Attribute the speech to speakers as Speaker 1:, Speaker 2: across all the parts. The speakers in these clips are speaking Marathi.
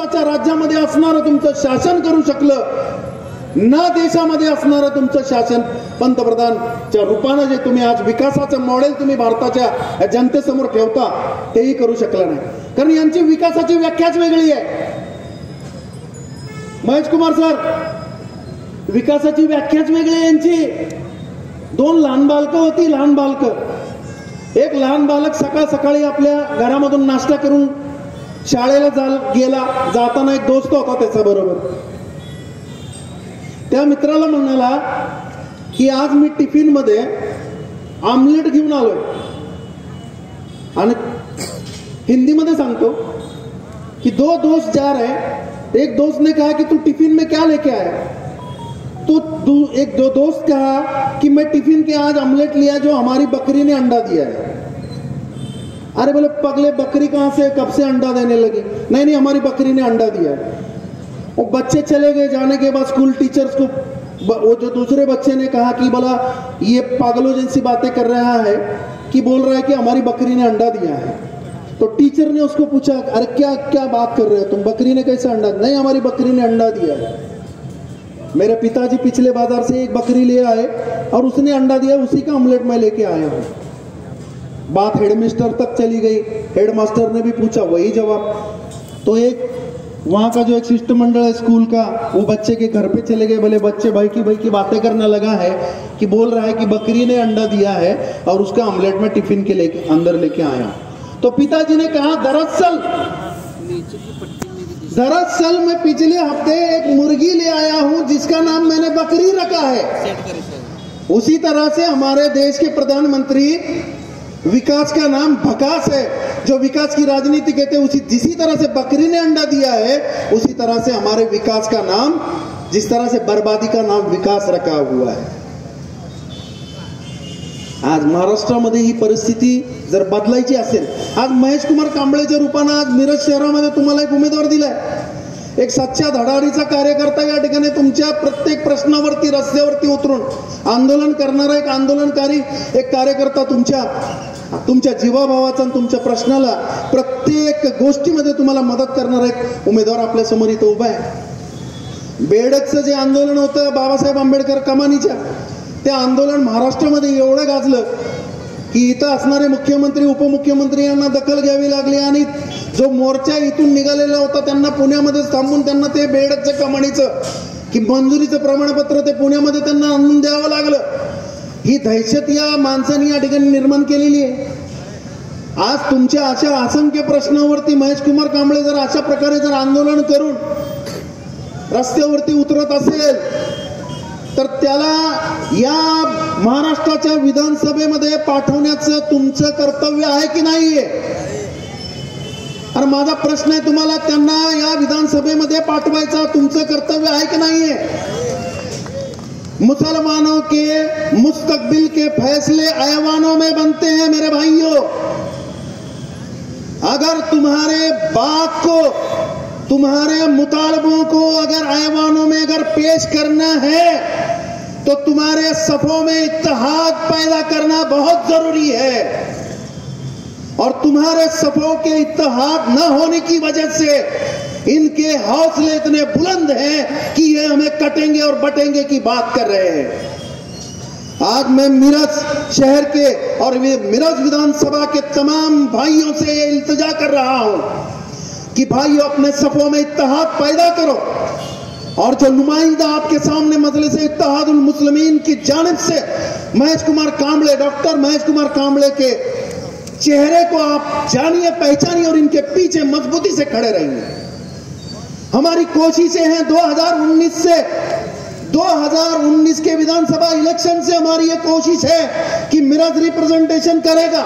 Speaker 1: महाराष्ट्राच्या राज्यामध्ये असणारं तुमचं शासन करू शकलं ना, देशामध्ये असणारं तुमचं शासन पंतप्रधानच्या रूपानं जे तुम्ही आज विकासाचं मॉडेल तुम्ही भारताच्या जनतेसमोर ठेवता तेही करू शकलं नाही. कारण यांची विकासाची व्याख्याच वेगळी आहे. महेश कुमार सर, विकासाची व्याख्याच वेगळी आहे यांची. 2 लहान बालकं होती, लहान बालकं. एक लहान बालक सकाळ सकाळी आपल्या घरामधून नाश्ता करून शाळेला गेला. जाताना एक दोस्त होता त्याच्या बरोबर. त्या मित्राला म्हणाला की आज मी टिफिन मध्ये आमलेट घेऊन आलोय. आणि हिंदी में सांगतो कि 2 दोस्त जा रहे हैं. एक दोस्त ने कहा कि तू टिफिन में क्या लेके आया. तो एक दो दोस्त कहा कि मैं टिफिन के आज आमलेट लिया जो हमारी बकरी ने अंडा दिया है. अरे बोले पगले, बकरी कहां से, कब से अंडा देने लगी. नहीं नहीं, हमारी बकरी ने अंडा दिया है. वो बच्चे चले गए. जाने के बाद स्कूल टीचर्स को वो जो दूसरे बच्चे ने कहा कि बोला ये पागलों जैसी बातें कर रहा है कि बोल रहा है कि हमारी बकरी ने अंडा दिया है. तो टीचर ने उसको पूछा, अरे क्या क्या बात कर रहे हो तुम, बकरी ने कैसे अंडा. नहीं, हमारी बकरी ने अंडा दिया है. मेरे पिताजी पिछले बाजार से एक बकरी ले आए और उसने अंडा दिया, उसी का ऑमलेट मैं लेके आया हूं. बात हेडमास्टर तक चली गई. हेडमास्टर ने भी पूछा, वही जवाब. तो एक वहां का जो एक शिष्टमंडल है स्कूल का, वो बच्चे के घर पे चले गए. बोले बच्चे भाई की बातें करने लगा है कि बोल रहा है कि बकरी ने अंडा दिया है और उसका ऑमलेट में टिफिन के अंदर लेके आया. तो पिताजी ने कहा, दरअसल मैं पिछले हफ्ते एक मुर्गी ले आया हूं जिसका नाम मैंने बकरी रखा है. उसी तरह से हमारे देश के प्रधानमंत्री विकास का नाम भकास है, जो विकास की राजनीति कहते हैं. उसी जिसी तरह से बकरी ने अंडा दिया है, उसी तरह से हमारे विकास का नाम, जिस तरह से बर्बादी का नाम विकास रखा हुआ है. आज महाराष्ट्रामध्ये ही परिस्थिती जर बदलायची असेल, आज महेश कुमार कांबळेच्या रूपानं आज मिरज शहरामध्ये तुम्हाला एक उमेदवार दिलाय. एक सच्चा धडाडीचा कार्यकर्ता या ठिकाणी तुमच्या प्रत्येक प्रश्नावरती रस्त्यावरती उतरून आंदोलन करणारा एक आंदोलनकारी एक कार्यकर्ता, तुमच्या जीवाभावाचा आणि तुमच्या प्रश्नाला प्रत्येक गोष्टीमध्ये तुम्हाला मदत करणारा एक उमेदवार आपल्या समोर इथं उभा आहे. बेडकचं जे आंदोलन होतं बाबासाहेब आंबेडकर कमानीच्या, ते आंदोलन महाराष्ट्रामध्ये एवढं गाजलं की इथं असणारे मुख्यमंत्री उपमुख्यमंत्री यांना दखल घ्यावी लागली आणि जो मोर्चा इथून निघालेला होता त्यांना पुण्यामध्ये थांबून त्यांना ते बेडकचं कमानीचं की मंजुरीचं प्रमाणपत्र ते पुण्यामध्ये त्यांना आणून द्यावं लागलं. ही दहशत या माणसांनी या ठिकाणी निर्माण केलेली आहे. आज तुमच्या अशा असंख्य प्रश्नावरती महेश कुमार कांबळे जर अशा प्रकारे जर आंदोलन करून रस्त्यावरती उतरत असेल तर त्याला या महाराष्ट्राच्या विधानसभेमध्ये पाठवण्याचं तुमचं कर्तव्य आहे की नाहीये. आणि माझा प्रश्न आहे तुम्हाला, त्यांना या विधानसभेमध्ये पाठवायचा तुमचं कर्तव्य आहे की नाहीये. मुसलमानों के मुस्तकबिल के फैसले ऐवानों में बनते हैं मेरे भाइयों. अगर तुम्हारे बात को, तुम्हारे मुतालबों को अगर ऐवानों में अगर पेश करना है तो तुम्हारे सफों में इत्तेहाद पैदा करना बहुत जरूरी है. और तुम्हारे सफों के इत्तेहाद न होने की वजह से इनके हौसले इतने बुलंद हैं कि ये हमें कटेंगे और बटेंगे की बात कर रहे हैं. आज मैं मिरज शहर के और मिरज विधानसभा के तमाम भाइयों से ये इल्तिजा कर रहा हूं कि भाइयों अपने सफों में इत्तेहाद पैदा करो. और जो नुमाइंदा आपके सामने मजलिस इत्तेहादुल मुस्लिमीन की जानिब से महेश कुमार कांबळे, डॉक्टर महेश कुमार कांबळे के चेहरे को आप जानिए, पहचानिए और इनके पीछे मजबूती से खड़े रहिए. हमारी कोशिशें हैं 2019 के विधानसभा इलेक्शन से हमारी ये कोशिश है कि मिरज रिप्रेजेंटेशन करेगा.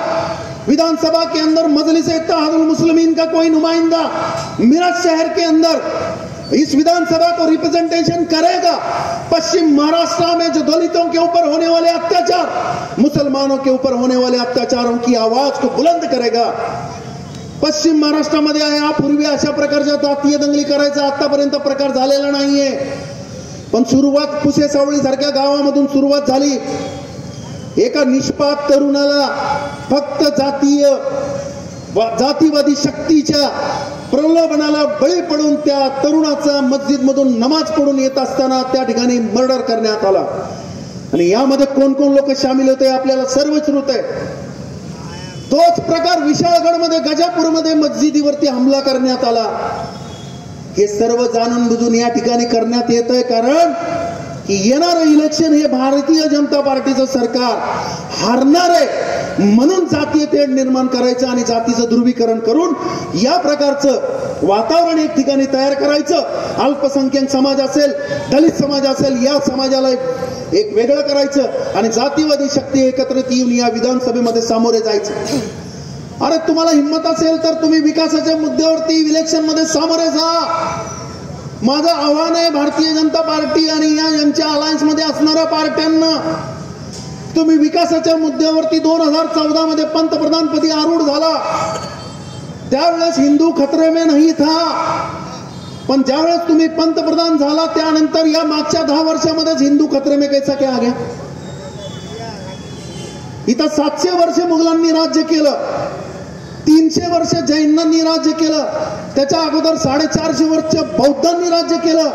Speaker 1: विधानसभा के अंदर मजलिस इत्तेहादुल मुस्लिमीन का कोई नुमाइंदा मिरज शहर के अंदर इस विधानसभा को रिप्रेजेंटेशन करेगा. पश्चिम महाराष्ट्र में जो दलितों के ऊपर होने वाले अत्याचार, मुसलमानों के ऊपर होने वाले अत्याचारों की आवाज को बुलंद करेगा. पश्चिम महाराष्ट्रामध्ये यापूर्वी अशा प्रकारच्या जातीय दंगली करायचा आतापर्यंत प्रकार झालेला नाहीये. पण सुरुवात पुसे सावळी सारख्या गावामधून सुरुवात झाली. एका निष्पाप तरुणाला फक्त जातीवादी शक्तीच्या प्रलोभनाला बळी पडून त्या तरुणाचा मस्जिद मधून नमाज पढून येत असताना त्या ठिकाणी मर्डर करण्यात आला। आणि यामध्ये कोण कोण लोक सामील होते आपल्याला सर्व श्रुत आहे। तोच प्रकार विशाळगडमध्ये गजापूरमध्ये मस्जिदीवरती हमला करण्यात आला। हे सर्व जाणून बुजून या ठिकाणी करण्यात येत आहे, कारण की येणारं इलेक्शन हे भारतीय जनता पार्टीचं सरकार हारणार आहे, म्हणून जातीय तेढ निर्माण करायचं आणि जातीचं ध्रुवीकरण करून या प्रकारचं वातावरण एक ठिकाणी तयार करायचं। अल्पसंख्याक समाज असेल, दलित समाज असेल, या समाजाला एक वेगळं करायचं आणि जातीवादी शक्ती एकत्रित येऊन या विधानसभेमध्ये सामोरे जायचं। अरे तुम्हाला हिंमत असेल तर तुम्ही विकासाच्या मुद्द्यावरती इलेक्शन मध्ये सामोरे जा। माझं आव्हान आहे भारतीय जनता पार्टी आणि यांच्या अलायन्स मध्ये असणाऱ्या पार्ट्यांना, तुम्ही विकासाच्या मुद्द्यावरती 2014 मध्ये पंतप्रधानपदी आरूढ झाला, त्यावेळेस हिंदू खतरे में नहीं था, पण ज्यावेळेस तुम्ही पंतप्रधान झाला त्यानंतर या मागच्या 10 वर्षामध्येच हिंदू खतरे में कैसा क्या आ गया? इथं 700 वर्ष मुघलांनी राज्य केलं, 300 वर्ष जैनांनी राज्य केलं, त्याच्या अगोदर 450 वर्ष बौद्धांनी राज्य केलं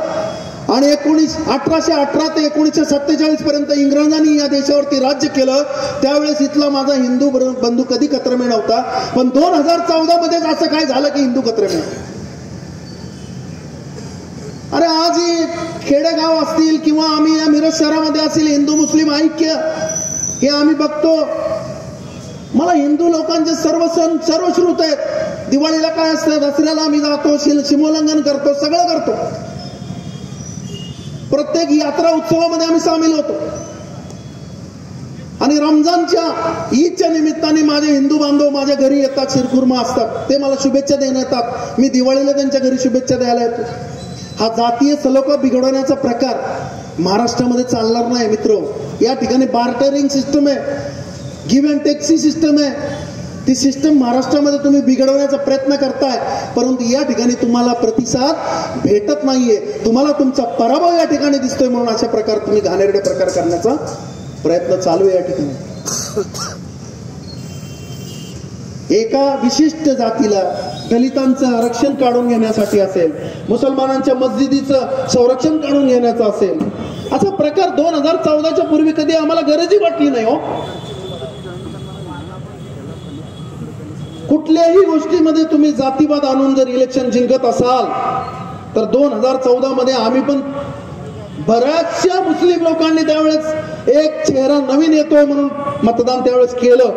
Speaker 1: आणि 1818 ते 1947 पर्यंत इंग्रजांनी या देशावरती राज्य केलं। त्यावेळेस इथला माझा हिंदू बंधू कधी खतरे नव्हता, पण 2014 मध्ये असं काय झालं की हिंदू खतरे में? अरे आज खेडेगाव असतील किंवा आम्ही या मिरज शहरामध्ये असेल हिंदू मुस्लिम ऐक्य हे आम्ही बघतो। मला हिंदू लोकांचे सर्व सण सर्व श्रुत आहेत। दिवाळीला काय असतं, दसऱ्याला आम्ही जातो, सीमोल्लंघन करतो, सगळं करतो, प्रत्येक यात्रा उत्सवामध्ये आम्ही सामील होतो। आणि रमजानच्या ईदच्या निमित्ताने माझे हिंदू बांधव माझ्या घरी येतात, शिरखुर्मा असतात, ते मला शुभेच्छा देण्यात येतात, मी दिवाळीला त्यांच्या घरी शुभेच्छा द्यायला येतो। हा जातीय सलोखा बिघडवण्याचा प्रकार महाराष्ट्रामध्ये चालणार नाही मित्र। या ठिकाणी बार्टरिंग सिस्टम आहे, गिव्ह अँड टेकची सिस्टम आहे, ती सिस्टम महाराष्ट्रामध्ये तुम्ही बिघडवण्याचा प्रयत्न करताय, परंतु या ठिकाणी तुम्हाला प्रतिसाद भेटत नाहीये, तुम्हाला तुमचा पराभव या ठिकाणी दिसतोय, म्हणून अशा प्रकार तुम्ही घाणेरडे प्रकार करण्याचा प्रयत्न चालू आहे या ठिकाणी। एका विशिष्ट जातीला दलितांचं आरक्षण काढून घेण्यासाठी असेल, मुसलमानांच्या मस्जिदीचं संरक्षण काढून घेण्याचं असेल, असा प्रकार 2014च्या पूर्वी कधी आम्हाला गरजही वाटली नाही हो। कुठल्याही गोष्टीमध्ये तुम्ही जातीवाद आणून जर इलेक्शन जिंकत असाल तर 2014 मध्ये आम्ही पण बऱ्याचशा मुस्लिम लोकांनी त्यावेळेस एक चेहरा नवीन येतोय म्हणून मतदान त्यावेळेस केलं,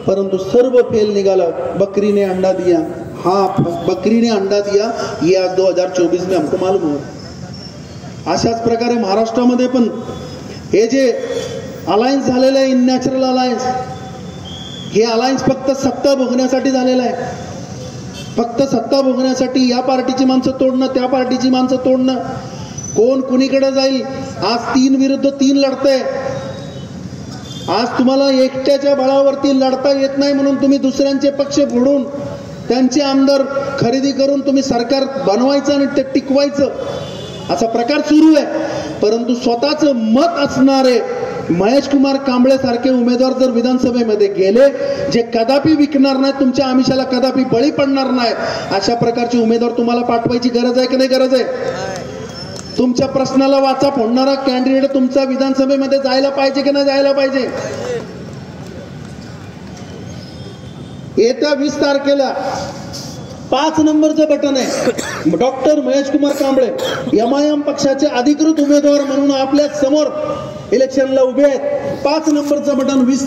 Speaker 1: परंतु सर्व फेल निघालं। बकरी ने अंडा दिया, हाँ बकरी ने अंडा दिया, ये आज 2024 में हमको मालूम हो। अशाच प्रकारे महाराष्ट्रामध्ये पण हे जे अलायन्स झालेलं आहे, इननॅचरल अलायन्स, हे अलायन्स फक्त सत्ता भोगण्यासाठी झालेलं आहे, फक्त सत्ता भोगण्यासाठी। या पार्टीची माणसं तोडणं, त्या पार्टीची माणसं तोडणं, कोण कुणीकडे जाईल। आज 3 विरुद्ध 3 लढतंय। आज तुम्हाला एकट्याच्या बळावरती लढता येत नाही म्हणून तुम्ही दुसऱ्यांचे पक्ष फोडून त्यांचे आमदार खरेदी करून तुम्ही सरकार बनवायचं आणि ते टिकवायचं, असा प्रकार सुरू आहे। परंतु स्वतःचं मत असणारे महेश कुमार कांबळे सारखे उमेदवार जर विधानसभेमध्ये गेले, जे कदापि विकणार नाही, तुमच्या आमिषाला कदापि बळी पडणार नाही, अशा प्रकारचे उमेदवार तुम्हाला पाठवायची गरज आहे की नाही गरज आहे? तुमच्या प्रश्नाला वाचा फोडणारा कॅन्डिडेट तुमचा विधानसभेमध्ये जायला पाहिजे की नाही जायला पाहिजे? येत्या 20 तारखेला 5 नंबरचं बटन आहे, डॉक्टर महेश कुमार कांबळे MIM पक्षाचे अधिकृत उमेदवार म्हणून आपल्या समोर इलेक्शनला उभे आहेत। 5 नंबरचं बटन 20